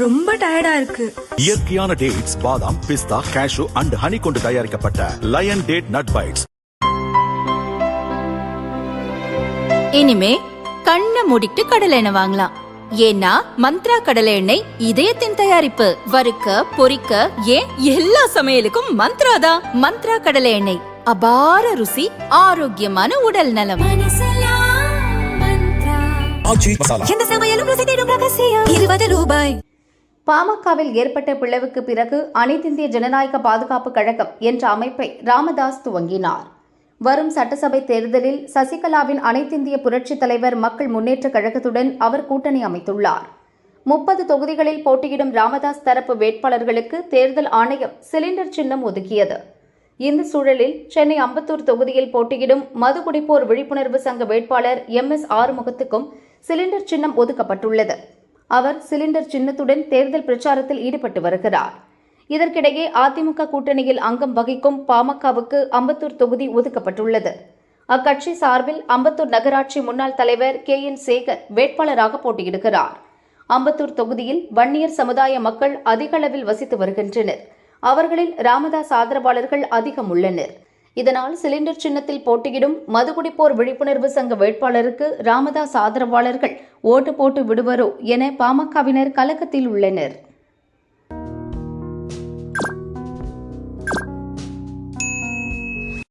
ரொம்ப டயர்டா இருக்கு. இயற்கையான டேட்ஸ், பாதாம், பிஸ்தா, கேஷ்யூ அண்ட் ஹனி கொண்டு தயாரிக்கப்பட்ட லயன் டேட் நட் பைட்ஸ். இனிமே கண்ணை மூடிட்டு கடலை எண்ணெய் வாங்கலாம். ஏன்னா மந்த்ரா கடலை எண்ணெய் இதயத்தின் தயாரிப்பு. வறுக்க, பொரிக்க, ஏன் எல்லா சமையலுக்கும் மந்த்ரா தான். மந்த்ரா கடலை எண்ணெய், அபார ருசி, ஆரோக்கியமான உடல் நலம். ₹20. பாமகவில் ஏற்பட்ட பிளவுக்கு பிறகு அனைத்திந்திய ஜனநாயக பாதுகாப்பு கழகம் என்ற அமைப்பை ராமதாஸ் துவங்கினார். வரும் சட்டசபை தேர்தலில் சசிகலாவின் அனைத்திந்திய புரட்சித் தலைவர் மக்கள் முன்னேற்ற கழகத்துடன் அவர் கூட்டணி அமைத்துள்ளார். 30 தொகுதிகளில் போட்டியிடும் ராமதாஸ் தரப்பு வேட்பாளர்களுக்கு தேர்தல் ஆணையம் சிலிண்டர் சின்னம் ஒதுக்கியது. இந்த சூழலில் சென்னை அம்பத்தூர் தொகுதியில் போட்டியிடும் மதுகுடிப்போர் விழிப்புணர்வு சங்க வேட்பாளர் MS ஆறுமுகத்துக்கும் சிலிண்டர் சின்னம் ஒதுக்கப்பட்டுள்ளது. அவர் சிலிண்டர் சின்னத்துடன் தேர்தல் பிரச்சாரத்தில் ஈடுபட்டு வருகிறார். இதற்கிடையே அதிமுக கூட்டணியில் அங்கம் வகிக்கும் பாமகவுக்கு அம்பத்தூர் தொகுதி ஒதுக்கப்பட்டுள்ளது. அக்கட்சி சார்பில் அம்பத்தூர் நகராட்சி முன்னாள் தலைவர் KN சேகர் வேட்பாளராக போட்டியிடுகிறார். அம்பத்தூர் தொகுதியில் வன்னியர் சமுதாய மக்கள் அதிக அளவில் வசித்து வருகின்றனர். அவர்களில் ராமதாஸ் ஆதரவாளர்கள் அதிகம் உள்ளனர். இதனால் சிலிண்டர் சின்னத்தில் போட்டியிடும் மதுகுடிப்போர் விழிப்புணர்வு சங்க வேட்பாளருக்கு ராமதாஸ் ஆதரவாளர்கள் ஓட்டு போட்டு விடுவரோ என பாமகவினர் கலக்கத்தில் உள்ளனர்.